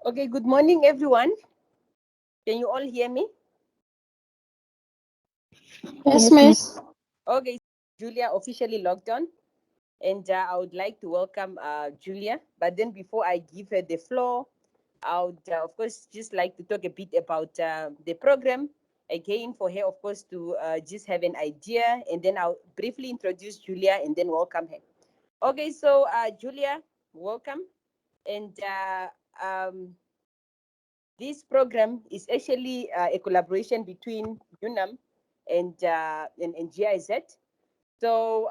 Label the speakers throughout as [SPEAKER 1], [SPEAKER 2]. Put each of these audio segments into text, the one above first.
[SPEAKER 1] Okay, good morning, everyone. Can you all hear me?
[SPEAKER 2] Yes, miss.
[SPEAKER 1] Okay, Julia officially logged on, and I would like to welcome Julia. But then before I give her the floor, I would, of course, just like to talk a bit about the program. Again, for her, of course, to just have an idea, and then I'll briefly introduce Julia and then welcome her. Okay, so Julia, welcome. And this program is actually a collaboration between UNAM and GIZ. So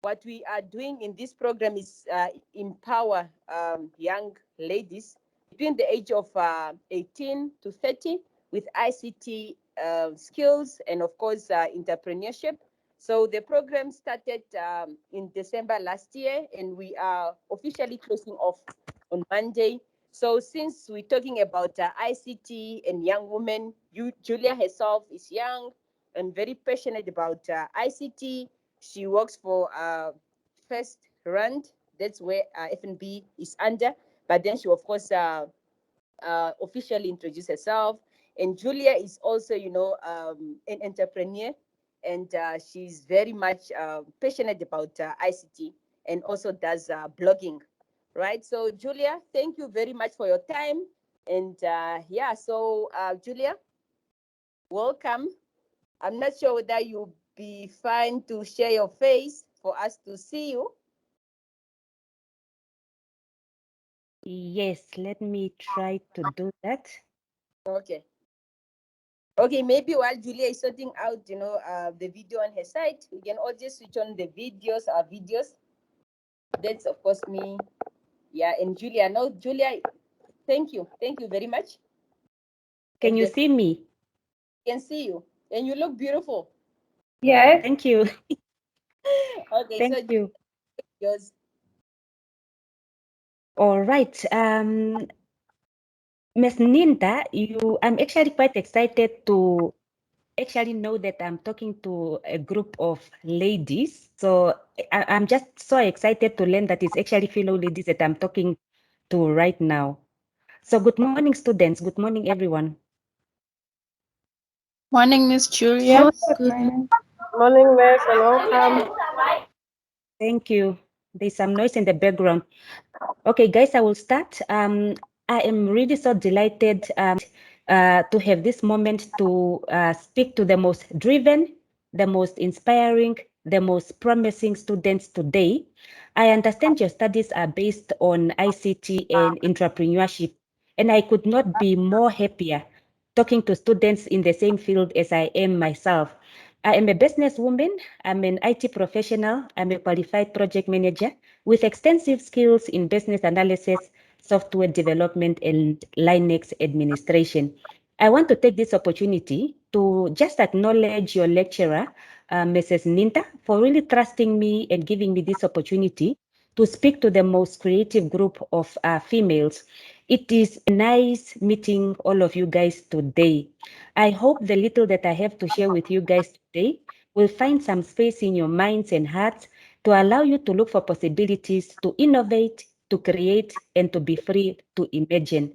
[SPEAKER 1] what we are doing in this program is empower young ladies between the age of 18 to 30 with ICT skills and, of course, entrepreneurship. So the program started in December last year, and we are officially closing off on Monday. So since we're talking about ICT and young women, Julia herself is young and very passionate about ICT. She works for First Rand. That's where FNB is under. But then she, of course, officially introduced herself. And Julia is also, an entrepreneur, and she's very much passionate about ICT and also does blogging, right? So, Julia, thank you very much for your time. And so Julia, welcome. I'm not sure whether you'll be fine to share your face for us to see you.
[SPEAKER 3] Yes, let me try to do that.
[SPEAKER 1] Okay. Okay, maybe while Julia is sorting out, the video on her side, we can all just switch on the videos, our videos. That's, of course, me. Yeah, and Julia. No, Julia, thank you. Thank you very much.
[SPEAKER 3] Can you see me?
[SPEAKER 1] Can see you. And you look beautiful.
[SPEAKER 2] Yes.
[SPEAKER 3] Thank you.
[SPEAKER 1] Okay,
[SPEAKER 3] Thank
[SPEAKER 1] so
[SPEAKER 3] you.
[SPEAKER 1] yours.
[SPEAKER 3] All right. Ms. Ninda, I'm actually quite excited to actually know that I'm talking to a group of ladies. So I'm just so excited to learn that it's actually fellow ladies that I'm talking to right now. So good morning, students. Good morning, everyone.
[SPEAKER 2] Morning, Miss Julia.
[SPEAKER 4] Good morning, Miss, and welcome.
[SPEAKER 3] Thank you. There's some noise in the background. Okay, guys, I will start. I am really so delighted to have this moment to speak to the most driven, the most inspiring, the most promising students today. I understand your studies are based on ICT and entrepreneurship, and I could not be more happier talking to students in the same field as I am myself. I am a businesswoman, I'm an IT professional, I'm a qualified project manager with extensive skills in business analysis, software development, and Linux administration. I want to take this opportunity to just acknowledge your lecturer, Mrs. Ninta, for really trusting me and giving me this opportunity to speak to the most creative group of females. It is nice meeting all of you guys today. I hope the little that I have to share with you guys today will find some space in your minds and hearts to allow you to look for possibilities to innovate, to create, and to be free to imagine.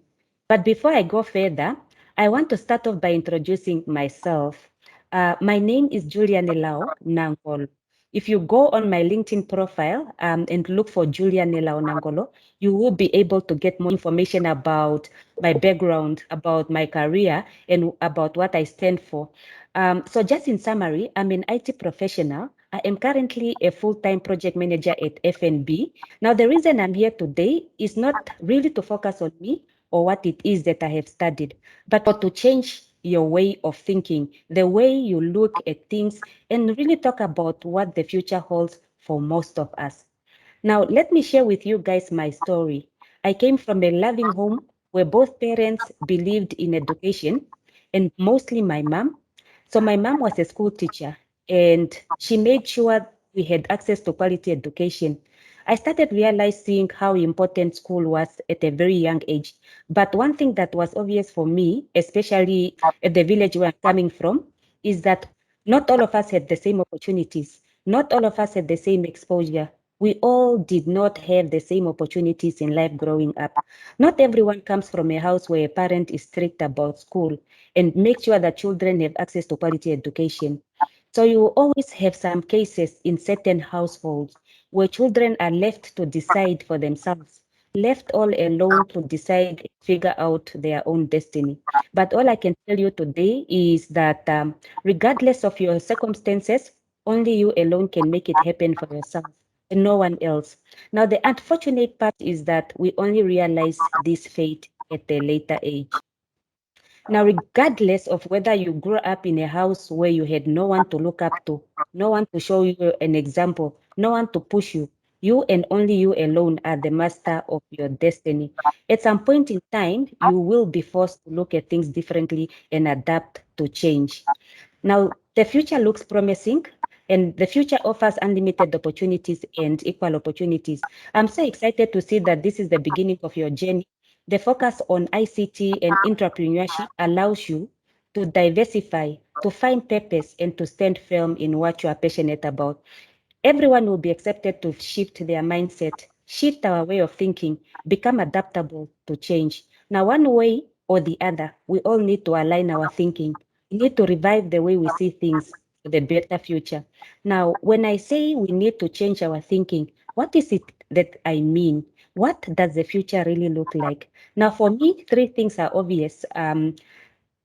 [SPEAKER 3] But before I go further, I want to start off by introducing myself. My name is Julia Nelao Nangol. If you go on my LinkedIn profile and look for Julia Nelao Nangolo, you will be able to get more information about my background, about my career, and about what I stand for. So just in summary, I'm an IT professional. I am currently a full-time project manager at FNB. Now, the reason I'm here today is not really to focus on me or what it is that I have studied, but to change your way of thinking, the way you look at things, and really talk about what the future holds for most of us. Now, let me share with you guys my story. I came from a loving home where both parents believed in education, and mostly my mom. So my mom was a school teacher, and she made sure we had access to quality education. I started realizing how important school was at a very young age. But one thing that was obvious for me, especially at the village where I'm coming from, is that not all of us had the same opportunities. Not all of us had the same exposure. We all did not have the same opportunities in life growing up. Not everyone comes from a house where a parent is strict about school and make sure that children have access to quality education. So you will always have some cases in certain households where children are left to decide for themselves, left all alone to decide, figure out their own destiny. But all I can tell you today is that regardless of your circumstances, only you alone can make it happen for yourself and no one else. Now, the unfortunate part is that we only realize this fate at a later age. Now, regardless of whether you grew up in a house where you had no one to look up to, no one to show you an example, no one to push you, you and only you alone are the master of your destiny. At some point in time, you will be forced to look at things differently and adapt to change. Now, the future looks promising and the future offers unlimited opportunities and equal opportunities. I'm so excited to see that this is the beginning of your journey. The focus on ICT and entrepreneurship allows you to diversify, to find purpose, and to stand firm in what you are passionate about. Everyone will be accepted to shift their mindset, shift our way of thinking, become adaptable to change. Now, one way or the other, we all need to align our thinking. We need to revive the way we see things for the better future. Now, when I say we need to change our thinking, what is it that I mean? What does the future really look like? Now, for me, three things are obvious.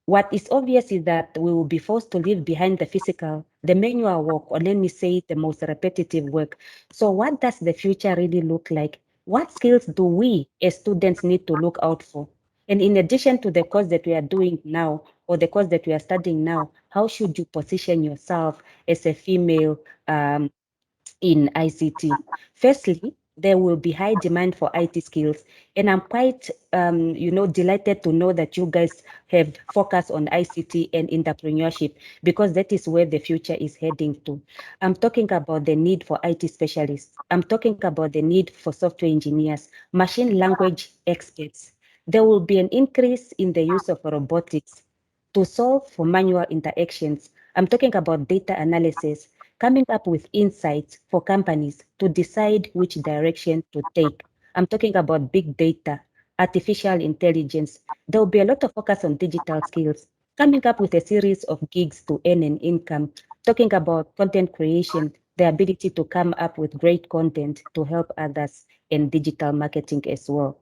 [SPEAKER 3] What is obvious is that we will be forced to leave behind the physical, the manual work, or let me say the most repetitive work. So what does the future really look like? What skills do we as students need to look out for? And in addition to the course that we are doing now, or the course that we are studying now, how should you position yourself as a female in ICT? Firstly, there will be high demand for IT skills, and I'm quite, delighted to know that you guys have focused on ICT and entrepreneurship because that is where the future is heading to. I'm talking about the need for IT specialists. I'm talking about the need for software engineers, machine language experts. There will be an increase in the use of robotics to solve for manual interactions. I'm talking about data analysis, coming up with insights for companies to decide which direction to take. I'm talking about big data, artificial intelligence. There will be a lot of focus on digital skills, coming up with a series of gigs to earn an income, talking about content creation, the ability to come up with great content to help others, and digital marketing as well.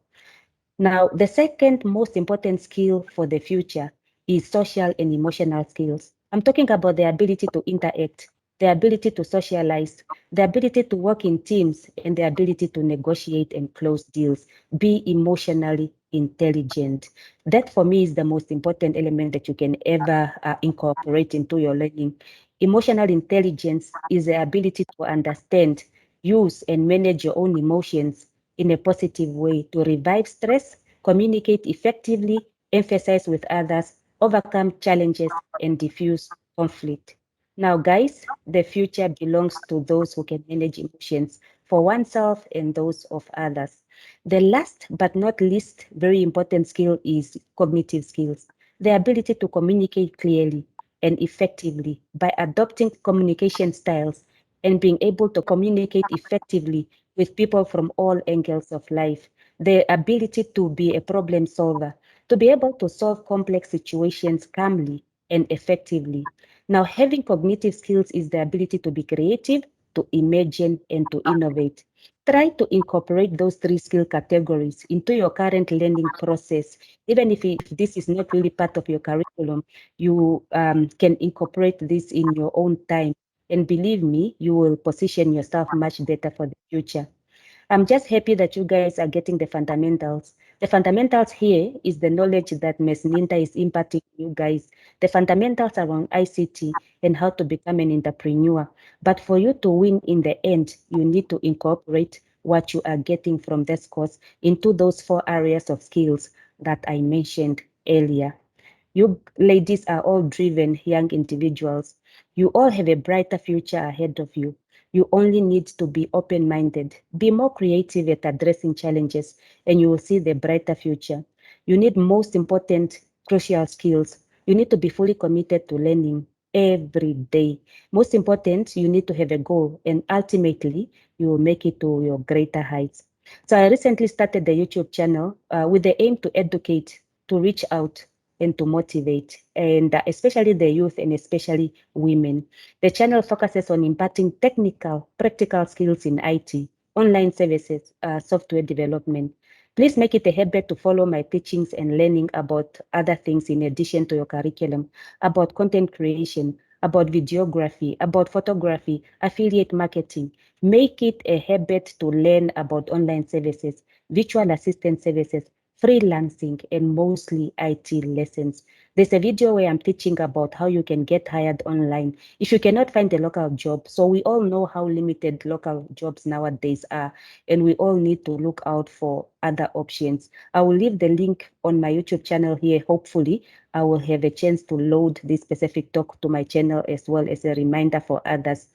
[SPEAKER 3] Now, the second most important skill for the future is social and emotional skills. I'm talking about the ability to interact, the ability to socialize, the ability to work in teams, and the ability to negotiate and close deals. Be emotionally intelligent. That for me is the most important element that you can ever incorporate into your learning. Emotional intelligence is the ability to understand, use, and manage your own emotions in a positive way to revive stress, communicate effectively, emphasize with others, overcome challenges, and diffuse conflict. Now, guys, the future belongs to those who can manage emotions for oneself and those of others. The last but not least very important skill is cognitive skills, the ability to communicate clearly and effectively by adopting communication styles and being able to communicate effectively with people from all angles of life, the ability to be a problem solver, to be able to solve complex situations calmly and effectively. Now, having cognitive skills is the ability to be creative, to imagine, and to innovate. Try to incorporate those three skill categories into your current learning process. Even if this is not really part of your curriculum, you can incorporate this in your own time. And believe me, you will position yourself much better for the future. I'm just happy that you guys are getting the fundamentals. The fundamentals here is the knowledge that Ms. Ninta is imparting to you guys. The fundamentals around ICT and how to become an entrepreneur. But for you to win in the end, you need to incorporate what you are getting from this course into those four areas of skills that I mentioned earlier. You ladies are all driven young individuals. You all have a brighter future ahead of you. You only need to be open minded, be more creative at addressing challenges, and you will see the brighter future. You need most important crucial skills. You need to be fully committed to learning. every day. Most important, you need to have a goal, and ultimately, you will make it to your greater heights. So I recently started the YouTube channel with the aim to educate, to reach out, and to motivate, and especially the youth and especially women. The channel focuses on imparting technical, practical skills in IT, online services, software development. Please make it a habit to follow my teachings and learning about other things in addition to your curriculum, about content creation, about videography, about photography, affiliate marketing. Make it a habit to learn about online services, virtual assistant services, freelancing, and mostly IT lessons. There's a video where I'm teaching about how you can get hired online if you cannot find a local job. So we all know how limited local jobs nowadays are, and we all need to look out for other options. I will leave the link on my YouTube channel here. Hopefully, I will have a chance to load this specific talk to my channel as well as a reminder for others.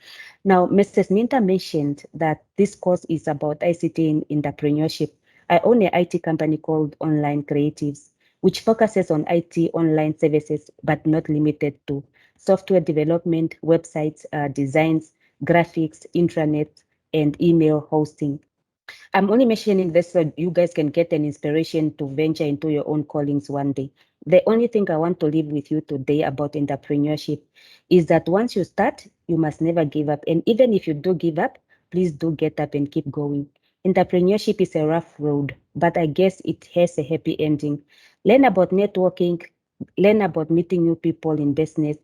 [SPEAKER 3] Now, Mrs. Ninta mentioned that this course is about ICT and entrepreneurship. I own an IT company called Online Creatives, which focuses on IT online services, but not limited to software development, websites, designs, graphics, intranet, and email hosting. I'm only mentioning this so you guys can get an inspiration to venture into your own callings one day. The only thing I want to leave with you today about entrepreneurship is that once you start, you must never give up. And even if you do give up, please do get up and keep going. Entrepreneurship is a rough road, but I guess it has a happy ending. Learn about networking, learn about meeting new people in business.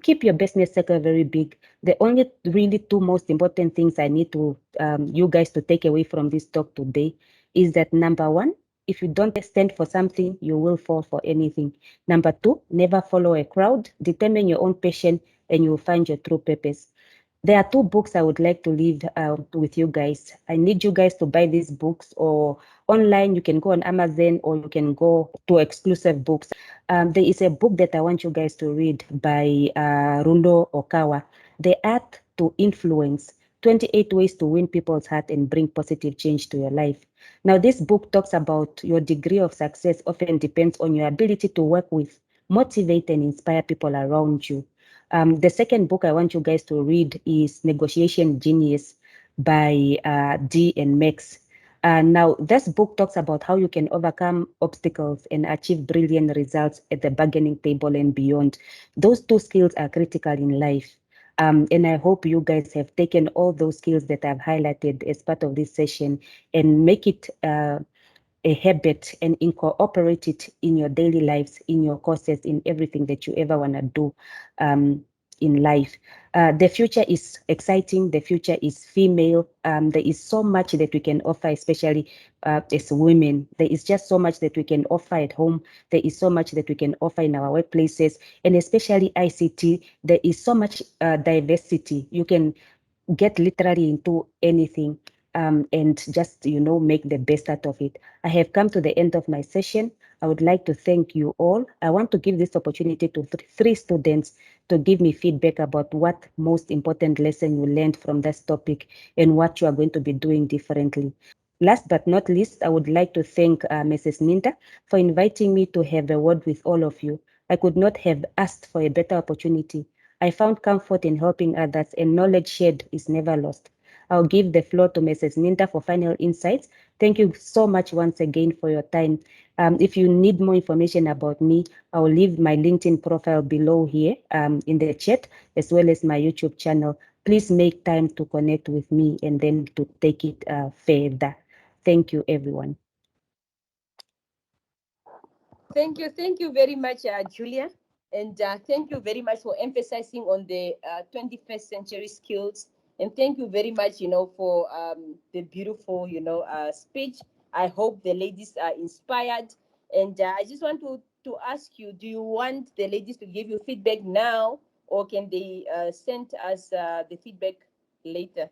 [SPEAKER 3] Keep your business circle very big. The only really two most important things I need to you guys to take away from this talk today is that number one, if you don't stand for something, you will fall for anything. Number two, never follow a crowd. Determine your own passion, and you will find your true purpose. There are two books I would like to leave with you guys. I need you guys to buy these books, or online. You can go on Amazon, or you can go to exclusive books. There is a book that I want you guys to read by Rundo Okawa, The Art to Influence, 28 Ways to Win People's Heart and Bring Positive Change to Your Life. Now, this book talks about your degree of success often depends on your ability to work with, motivate, and inspire people around you. The second book I want you guys to read is Negotiation Genius by D and Max. Now, this book talks about how you can overcome obstacles and achieve brilliant results at the bargaining table and beyond. Those two skills are critical in life. And I hope you guys have taken all those skills that I've highlighted as part of this session and make it a habit and incorporate it in your daily lives, in your courses, in everything that you ever want to do in life. The future is exciting. The future is female. There is so much that we can offer, especially as women. There is just so much that we can offer at home. There is so much that we can offer in our workplaces, and especially ICT. There is so much diversity. You can get literally into anything and just make the best out of it. I have come to the end of my session. I would like to thank you all. I want to give this opportunity to three students to give me feedback about what most important lesson you learned from this topic and what you are going to be doing differently. Last but not least, I would like to thank Mrs. Ninta for inviting me to have a word with all of you. I could not have asked for a better opportunity. I found comfort in helping others, and knowledge shared is never lost. I'll give the floor to Mrs. Ninta for final insights. Thank you so much once again for your time. If you need more information about me, I will leave my LinkedIn profile below here in the chat, as well as my YouTube channel. Please make time to connect with me and then to take it further. Thank you, everyone.
[SPEAKER 1] Thank you very much, Julia. And thank you very much for emphasizing on the 21st century skills. And thank you very much, for the beautiful, speech. I hope the ladies are inspired. And I just want to ask you, do you want the ladies to give you feedback now, or can they send us the feedback later?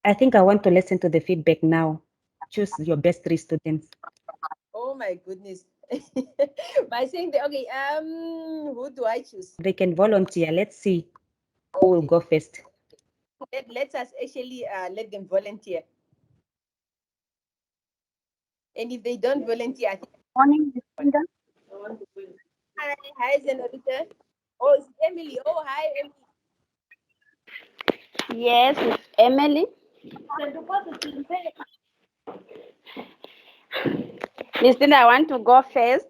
[SPEAKER 3] I think I want to listen to the feedback now. Choose your best three students.
[SPEAKER 1] Oh my goodness. By saying that, okay, who do I choose?
[SPEAKER 3] They can volunteer. Let's see who will go first.
[SPEAKER 1] Let us actually let them volunteer. And if they don't volunteer, I think
[SPEAKER 2] Morning, Ms. Ntinda.
[SPEAKER 1] Hi, Senorita. Oh, it's Emily. Oh, hi, Emily.
[SPEAKER 2] Yes, it's Emily. Miss Tina, I want to go first.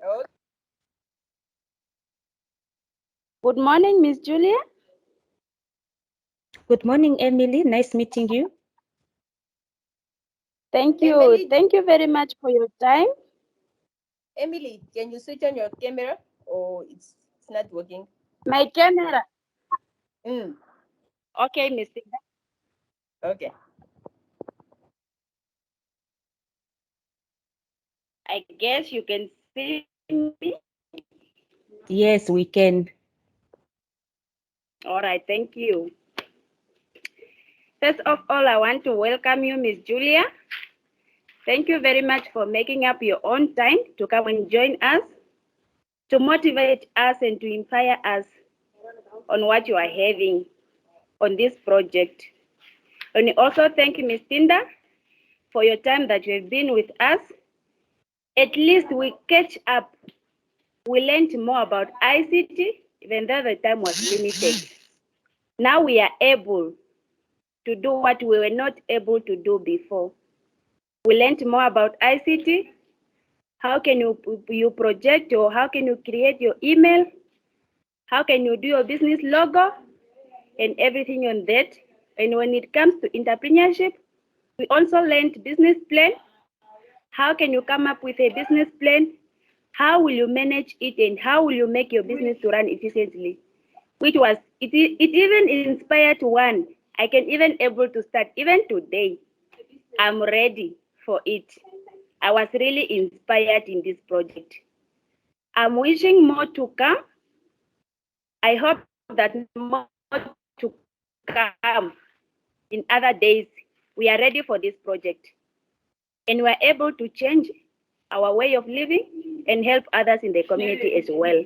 [SPEAKER 1] Oh,
[SPEAKER 2] Good morning, Miss Julia.
[SPEAKER 3] Good morning, Emily. Nice meeting you.
[SPEAKER 2] Thank you.
[SPEAKER 1] Emily.
[SPEAKER 2] Thank you very much for your time.
[SPEAKER 1] Emily, can you switch on your camera? Oh, it's not working.
[SPEAKER 2] My camera.
[SPEAKER 1] Mm,
[SPEAKER 2] Okay, Miss Tina.
[SPEAKER 1] okay.
[SPEAKER 2] I guess you can see me.
[SPEAKER 3] Yes, we can.
[SPEAKER 2] All right, thank you. First of all, I want to welcome you, Miss Julia. Thank you very much for making up your own time to come and join us, to motivate us and to inspire us on what you are having on this project. And also thank you, Ms. Tinda, for your time that you have been with us. At least we catch up. We learned more about ICT, even though the time was limited. Now we are able to do what we were not able to do before. We learned more about ICT. How can you project, or how can you create your email? How can you do your business logo and everything on that? And when it comes to entrepreneurship, we also learned business plan. How can you come up with a business plan? How will you manage it, and how will you make your business to run efficiently? Which was it even inspired one. I can even able to start even today. I'm ready for it. I was really inspired in this project. I'm wishing more to come. I hope that more to come in other days. We are ready for this project. And we are able to change our way of living and help others in the community as well.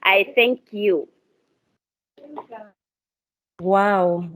[SPEAKER 2] I thank you.
[SPEAKER 3] Wow.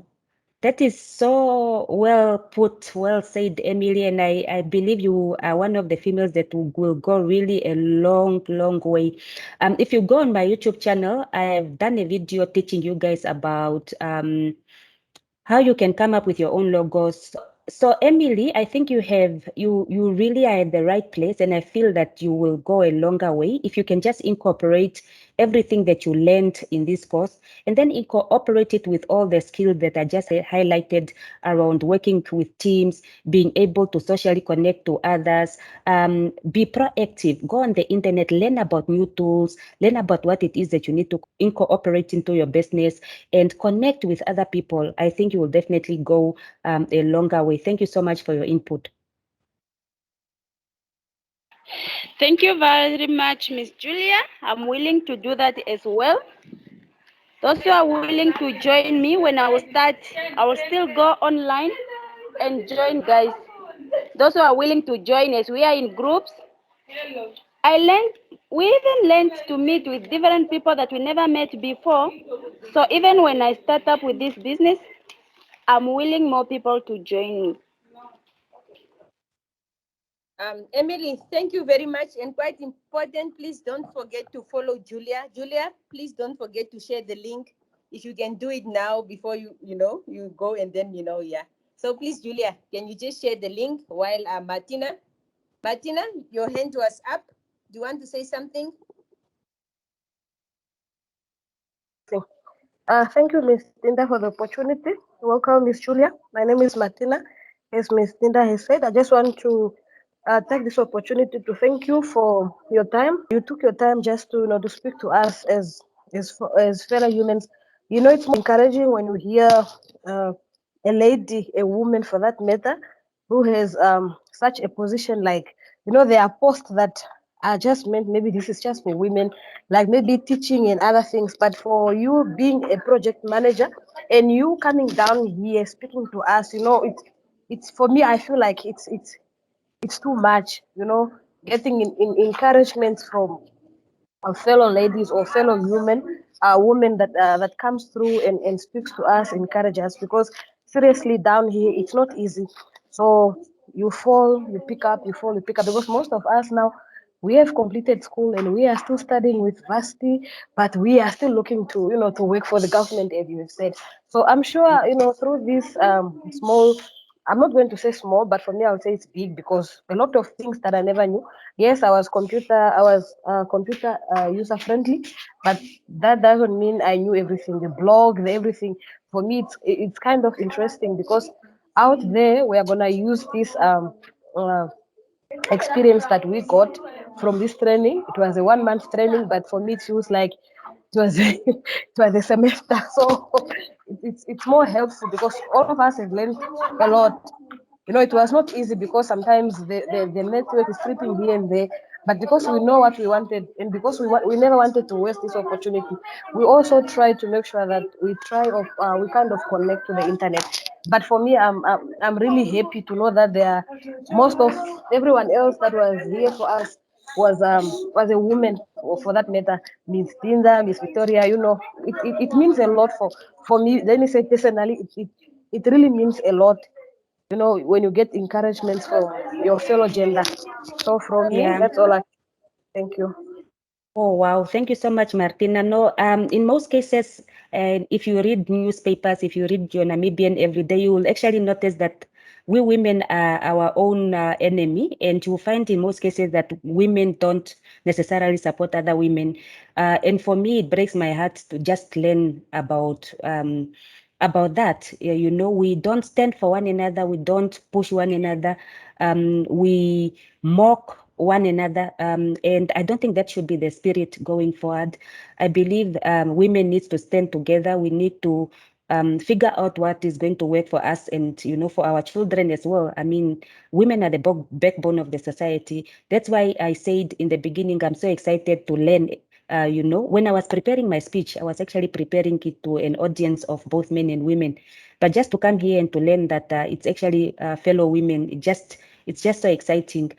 [SPEAKER 3] That is so well put, well said, Emily. And I believe you are one of the females that will go really a long, long way. If you go on my YouTube channel, I have done a video teaching you guys about how you can come up with your own logos. So Emily, I think you really are at the right place, and I feel that you will go a longer way if you can just incorporate everything that you learned in this course and then incorporate it with all the skills that I just highlighted around working with teams, being able to socially connect to others, be proactive, go on the internet, learn about new tools, learn about what it is that you need to incorporate into your business, and connect with other people. I think you will definitely go a longer way. Thank you so much for your input.
[SPEAKER 2] Thank you very much, Miss Julia. I'm willing to do that as well. Those who are willing to join me when I will start, I will still go online and join, guys. Those who are willing to join us, we are in groups. We even learned to meet with different people that we never met before. So even when I start up with this business, I'm willing more people to join me.
[SPEAKER 1] Emily, thank you very much. And quite important, please don't forget to follow Julia. Julia, please don't forget to share the link. If you can do it now before you go, and then, yeah. So please, Julia, can you just share the link while Martina, your hand was up. Do you want to say something?
[SPEAKER 4] Thank you, Miss Tinda, for the opportunity. Welcome, Miss Julia. My name is Martina. As Miss Tinda has said, I just want to take this opportunity to thank you for your time. You took your time just to to speak to us as fellow humans. It's more encouraging when you hear a lady, a woman for that matter, who has such a position. Like, there are posts that are just meant, maybe this is just for women, like maybe teaching and other things. But for you being a project manager and you coming down here speaking to us, it's for me, I feel like it's too much, getting in encouragement from fellow ladies or fellow women that comes through and speaks to us, encourage us, because seriously down here it's not easy. So you fall, you pick up, you fall, you pick up, because most of us now we have completed school and we are still studying with varsity, but we are still looking to, to work for the government, as you have said. So I'm sure, through this small, I'm not going to say small, but for me, I would say it's big because a lot of things that I never knew. Yes, I was computer user friendly, but that doesn't mean I knew everything. The blog, the everything. For me, it's kind of interesting because out there we are gonna use this experience that we got from this training. It was a 1 month training, but for me it feels like it was it was a semester. So it's more helpful because all of us have learned a lot. It was not easy because sometimes the network is tripping here and there. But because we know what we wanted and because we never wanted to waste this opportunity, we also try to make sure that we kind of connect to the internet. But for me, I'm really happy to know that there are most of everyone else that was here for us was a woman, or for that matter, Miss Tinda, Miss Victoria. It means a lot for me. Let me say personally, it really means a lot, when you get encouragements from your fellow gender. So from me,
[SPEAKER 3] Yeah.
[SPEAKER 4] that's all. Thank you.
[SPEAKER 3] Oh, wow. Thank you so much, Martina. No, in most cases, if you read newspapers, if you read your Namibian every day, you will actually notice that we women are our own enemy. And you find in most cases that women don't necessarily support other women. And for me, it breaks my heart to just learn about that. We don't stand for one another. We don't push one another. We mock one another, and I don't think that should be the spirit going forward. I believe women need to stand together. We need to figure out what is going to work for us and for our children as well. I mean, women are the backbone of the society. That's why I said in the beginning, I'm so excited to learn. When I was preparing my speech, I was actually preparing it to an audience of both men and women. But just to come here and to learn that it's actually fellow women, it's just so exciting,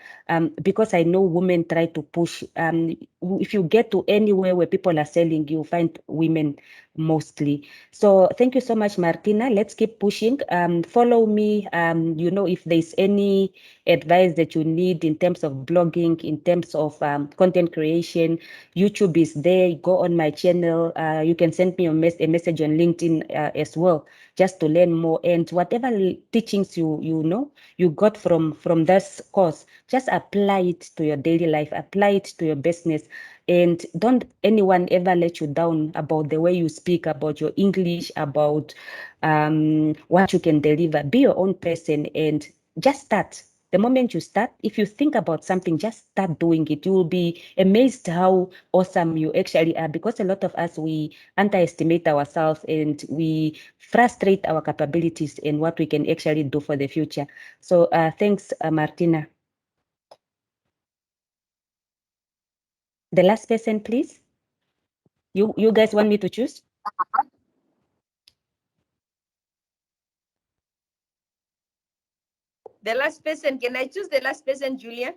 [SPEAKER 3] because I know women try to push. If you get to anywhere where people are selling, you find women mostly. So thank you so much, Martina. Let's keep pushing. Follow me. If there's any advice that you need in terms of blogging, in terms of content creation, YouTube is there. Go on my channel. You can send me a message on LinkedIn as well, just to learn more. And whatever teachings you got from this course, just apply it to your daily life, apply it to your business, and don't anyone ever let you down about the way you speak, about your English, about what you can deliver. Be your own person and just start. The moment you start, if you think about something, just start doing it. You will be amazed how awesome you actually are, because a lot of us, we underestimate ourselves and we frustrate our capabilities and what we can actually do for the future. So thanks, Martina. The last person, please. You guys want me to choose?
[SPEAKER 1] The last person, can I choose the last person, Julia?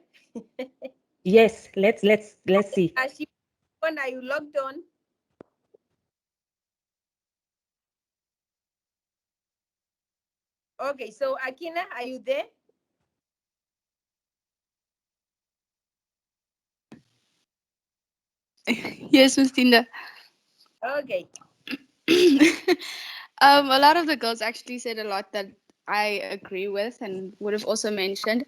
[SPEAKER 3] Yes, let's see.
[SPEAKER 1] When are you logged on? Okay, so Akina, are you there?
[SPEAKER 5] Yes, Miss Tinda.
[SPEAKER 1] Okay.
[SPEAKER 5] A lot of the girls actually said a lot that I agree with and would have also mentioned.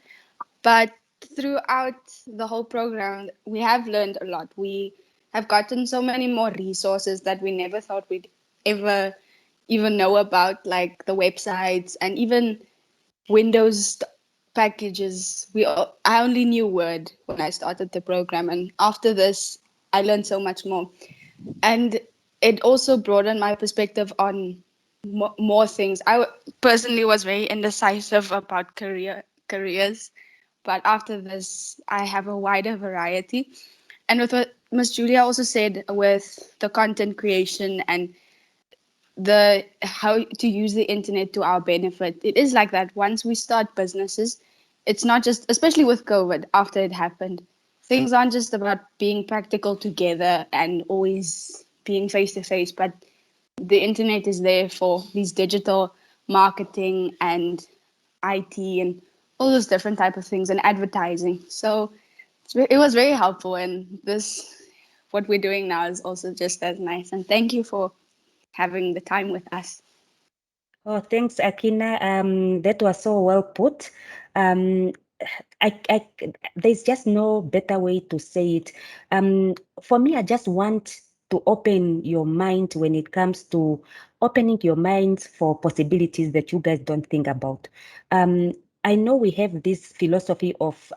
[SPEAKER 5] But throughout the whole program, we have learned a lot. We have gotten so many more resources that we never thought we'd ever even know about, like the websites and even Windows packages. I only knew Word when I started the program, and after this, I learned so much more. And it also broadened my perspective on more things. Personally was very indecisive about careers, but after this, I have a wider variety. And with what Miss Julia also said, with the content creation and the how to use the internet to our benefit, it is like that. Once we start businesses, it's not just, especially with COVID after it happened, things aren't just about being practical together and always being face to face, but the internet is there for these digital marketing and IT and all those different type of things and advertising. So It was very helpful, and what we're doing now is also just as nice. And thank you for having the time with us.
[SPEAKER 3] Oh, thanks, Akina. That was so well put. Um, there's just no better way to say it. For me, I just want to open your mind when it comes to opening your minds for possibilities that you guys don't think about. I know we have this philosophy of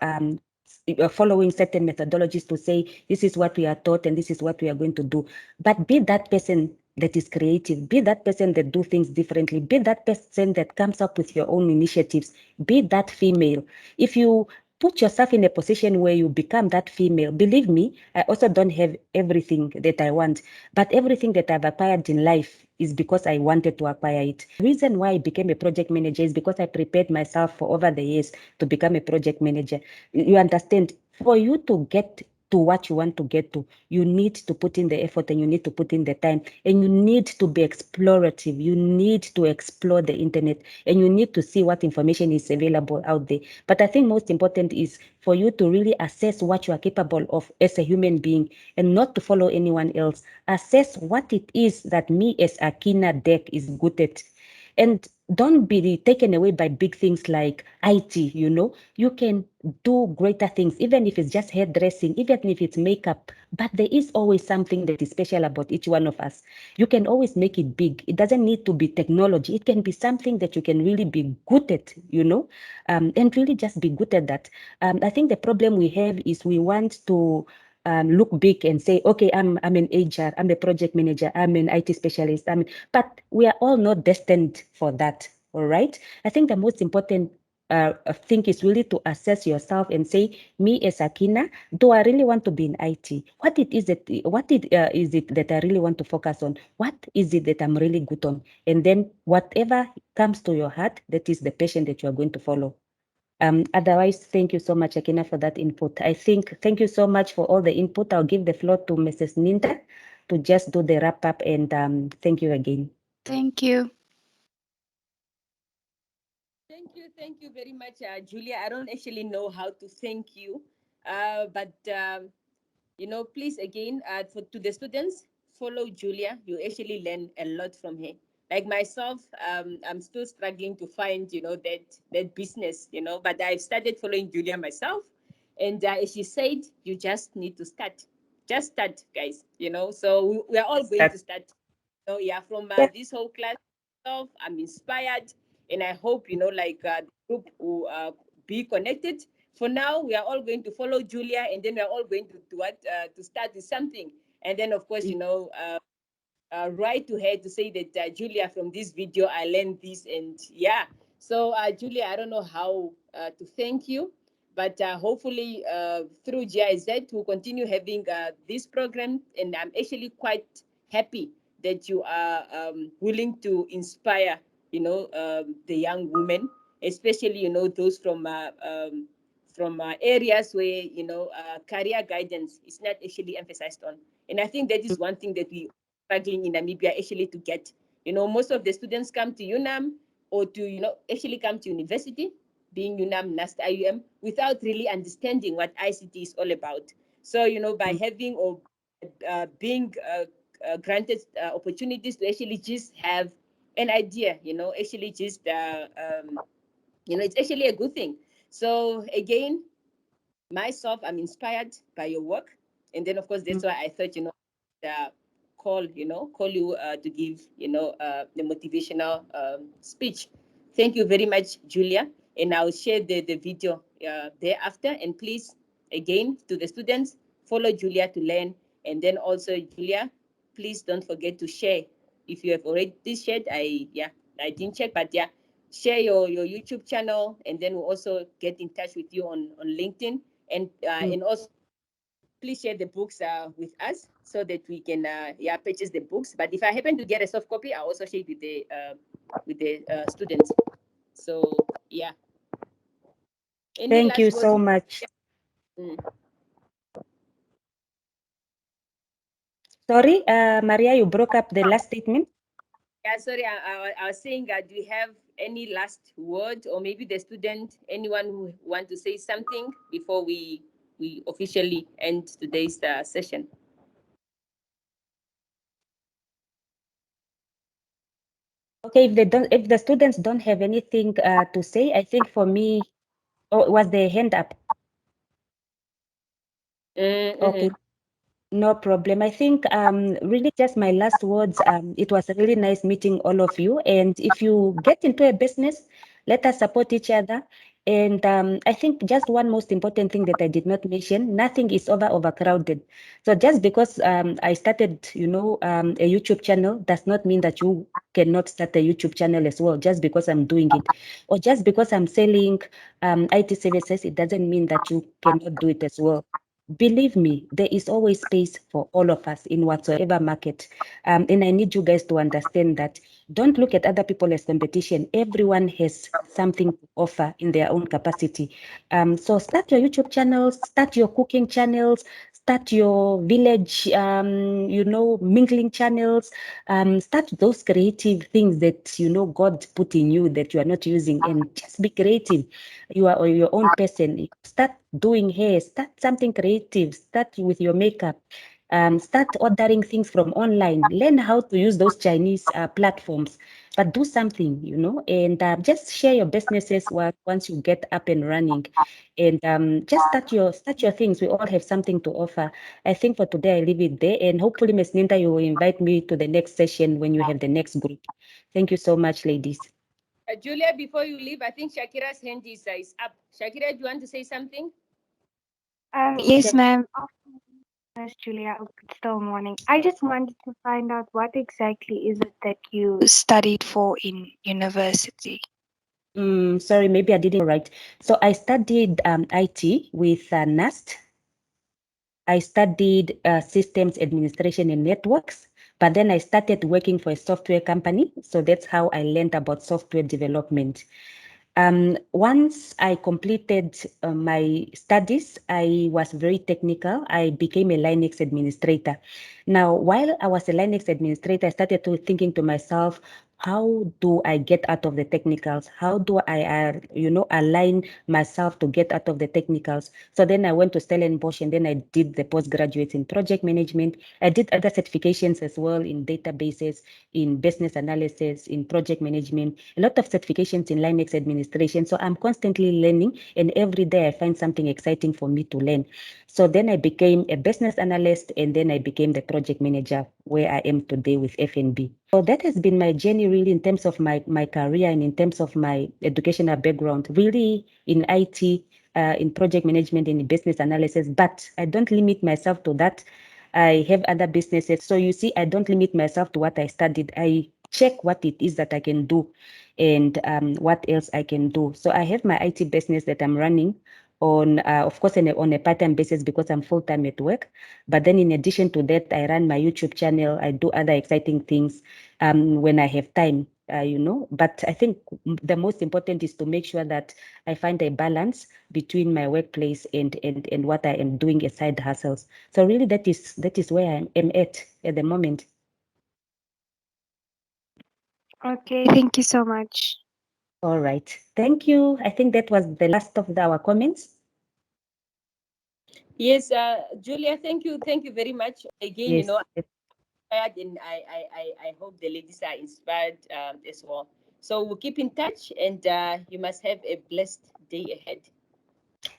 [SPEAKER 3] following certain methodologies to say this is what we are taught and this is what we are going to do. But be that person that is creative, be that person that do things differently, be that person that comes up with your own initiatives, be that female. If you put yourself in a position where you become that female, believe me, I also don't have everything that I want, but everything that I've acquired in life is because I wanted to acquire it. The reason why I became a project manager is because I prepared myself for over the years to become a project manager. You understand? For you to get to what you want to get to, you need to put in the effort and you need to put in the time and you need to be explorative. You need to explore the internet and you need to see what information is available out there. But I think most important is for you to really assess what you are capable of as a human being and not to follow anyone else. Assess what it is that me as Akina Deck is good at. And don't be taken away by big things like IT, you can do greater things, even if it's just hairdressing, even if it's makeup, but there is always something that is special about each one of us. You can always make it big. It doesn't need to be technology. It can be something that you can really be good at, and really just be good at that. I think the problem we have is we want to look big and say, okay, I'm an HR, I'm a project manager, I'm an IT specialist. But we are all not destined for that. All right. I think the most important thing is really to assess yourself and say, me as Akina, do I really want to be in IT? What is it that I really want to focus on? What is it that I'm really good on? And then whatever comes to your heart, that is the passion that you are going to follow. Otherwise, thank you so much, Akina, for that input. Thank you so much for all the input. I'll give the floor to Mrs. Ninda to just do the wrap up, and thank you again.
[SPEAKER 5] Thank you.
[SPEAKER 1] Thank you very much, Julia. I don't actually know how to thank you, but please again, to the students, follow Julia. You actually learn a lot from her. Like myself, I'm still struggling to find, that business, but I've started following Julia myself. And as she said, you just need to start. Just start, guys, So we are all going to start. So yeah, from this whole class stuff, I'm inspired. And I hope, the group will be connected. For now, we are all going to follow Julia, and then we are all going to start with something. And then, of course, write to her to say that, Julia, from this video I learned this. And yeah, so Julia, I don't know how to thank you, but hopefully through GIZ we'll continue having this program. And I'm actually quite happy that you are willing to inspire the young women, especially those from areas where career guidance is not actually emphasized on. And I think that is one thing that we struggling in Namibia actually to get. Most of the students come to UNAM or to actually come to university, being UNAM, NAST, IUM, without really understanding what ICT is all about. So by having or being granted opportunities to actually just have an idea, actually just it's actually a good thing. So again, myself, I'm inspired by your work. And then of course that's why I thought, uh, call you to give, the motivational speech. Thank you very much, Julia. And I'll share the video thereafter. And please, again, to the students, follow Julia to learn. And then also, Julia, please don't forget to share. If you have already shared, I didn't check, but yeah, share your YouTube channel, and then we'll also get in touch with you on LinkedIn. And also please share the books with us so that we can purchase the books. But if I happen to get a soft copy, I'll also share it with the students. So yeah, any
[SPEAKER 3] Thank you
[SPEAKER 1] last words?
[SPEAKER 3] so much.
[SPEAKER 1] Mm.
[SPEAKER 3] Sorry, Maria, you broke up the last statement.
[SPEAKER 1] Yeah, sorry, I was saying, do you have any last word, or maybe the student, anyone who want to say something before we we officially end today's session.
[SPEAKER 3] Okay, if the students don't have anything to say, I think for me, oh, was the hand up? Okay. No problem. I think really just my last words. It was really nice meeting all of you. And if you get into a business, let us support each other. And I think just one most important thing that I did not mention, nothing is overcrowded. So just because I started, a YouTube channel does not mean that you cannot start a YouTube channel as well, just because I'm doing it. Or just because I'm selling IT services, it doesn't mean that you cannot do it as well. Believe me, there is always space for all of us in whatsoever market. And I need you guys to understand that. Don't look at other people as competition. Everyone has something to offer in their own capacity. So start your YouTube channels, start your cooking channels, start your village, mingling channels. Start those creative things that, God put in you that you are not using, and just be creative. You are your own person. Start doing hair, start something creative, start with your makeup. Start ordering things from online, learn how to use those Chinese platforms, but do something, and just share your businesses once you get up and running, and just start your things. We all have something to offer. I think for today, I leave it there, and hopefully, Ms. Ninda, you will invite me to the next session when you have the next group. Thank you so much, ladies.
[SPEAKER 1] Julia, before you leave, I think Shakira's hand is up. Shakira, do you want to say something?
[SPEAKER 6] Yes, ma'am. Miss Julia, it's still morning. I just wanted to find out what exactly is it that you studied for in university?
[SPEAKER 3] Sorry, maybe I didn't right. So I studied IT with NAST. I studied systems administration and networks, but then I started working for a software company. So that's how I learned about software development. Once I completed my studies, I was very technical. I became a Linux administrator. Now, while I was a Linux administrator, I started thinking to myself, how do I get out of the technicals? How do I, align myself to get out of the technicals? So then I went to Stellenbosch, and then I did the postgraduate in project management. I did other certifications as well in databases, in business analysis, in project management, a lot of certifications in Linux administration. So I'm constantly learning, and every day I find something exciting for me to learn. So then I became a business analyst, and then I became the project manager where I am today with FNB. So that has been my journey really in terms of my career and in terms of my educational background, really in IT, in project management, and in business analysis. But I don't limit myself to that. I have other businesses. So you see, I don't limit myself to what I studied. I check what it is that I can do and what else I can do. So I have my IT business that I'm running on, of course, on a part-time basis because I'm full-time at work. But then in addition to that, I run my YouTube channel. I do other exciting things when I have time, But I think the most important is to make sure that I find a balance between my workplace and what I am doing as side hustles. So really, that is where I am at the moment.
[SPEAKER 6] Okay, thank you so much.
[SPEAKER 3] All right. Thank you. I think that was the last of our comments.
[SPEAKER 1] Yes, Julia, thank you. Thank you very much. Again,
[SPEAKER 3] Yes.
[SPEAKER 1] inspired, and I hope the ladies are inspired as well. So we'll keep in touch, and you must have a blessed day ahead.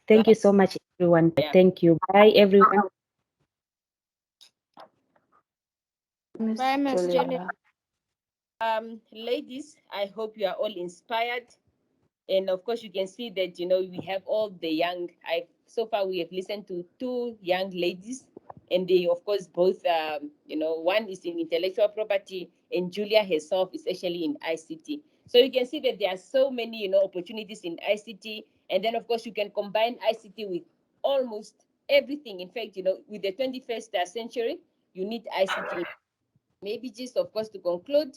[SPEAKER 3] Thank you so much, everyone.
[SPEAKER 1] Yeah.
[SPEAKER 3] Thank you. Bye, everyone.
[SPEAKER 5] Bye, Miss Julia.
[SPEAKER 1] Ladies, I hope you are all inspired. And of course, you can see that, we have all the young. So far we have listened to two young ladies, and they, of course, both, one is in intellectual property, and Julia herself is actually in ICT. So you can see that there are so many, opportunities in ICT, and then of course you can combine ICT with almost everything. In fact, with the 21st century, you need ICT. Maybe just, of course, to conclude,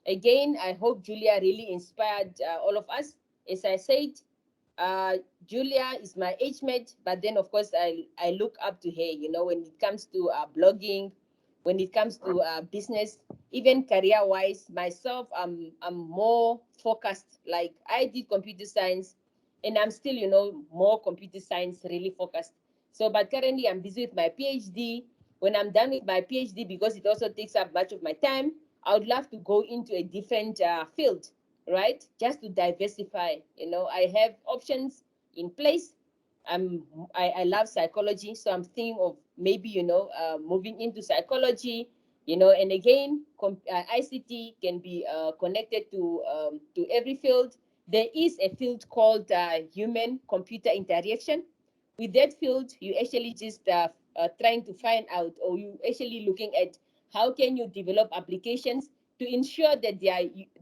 [SPEAKER 1] again, I hope Julia really inspired all of us. As I said, Julia is my age mate, but then, of course, I look up to her, when it comes to blogging, when it comes to business, even career wise. Myself, I'm more focused. Like, I did computer science, and I'm still, more computer science really focused. So, but currently I'm busy with my PhD. When I'm done with my PhD, because it also takes up much of my time, I would love to go into a different field, right? Just to diversify. I have options in place. I love psychology, so I'm thinking of maybe moving into psychology. And again, ICT can be connected to every field. There is a field called human computer interaction. With that field, you actually just trying to find out, or you actually looking at how can you develop applications to ensure that they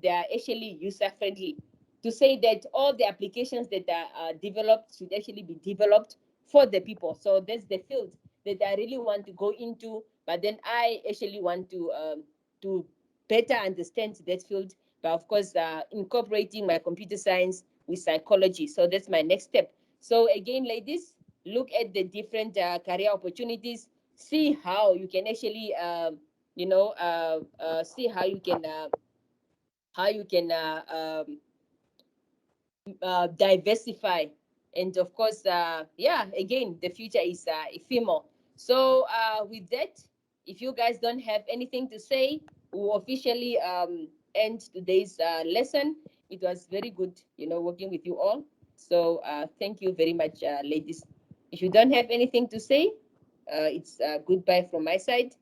[SPEAKER 1] are actually user friendly, to say that all the applications that are developed should actually be developed for the people. So that's the field that I really want to go into. But then I actually want to better understand that field, but of course incorporating my computer science with psychology. So that's my next step. So again, ladies, look at the different career opportunities, see how you can actually see how you can diversify. And of course, yeah, again, the future is ephemeral. So with that, if you guys don't have anything to say, we'll officially end today's lesson. It was very good, working with you all. So thank you very much, ladies. If you don't have anything to say, it's goodbye from my side.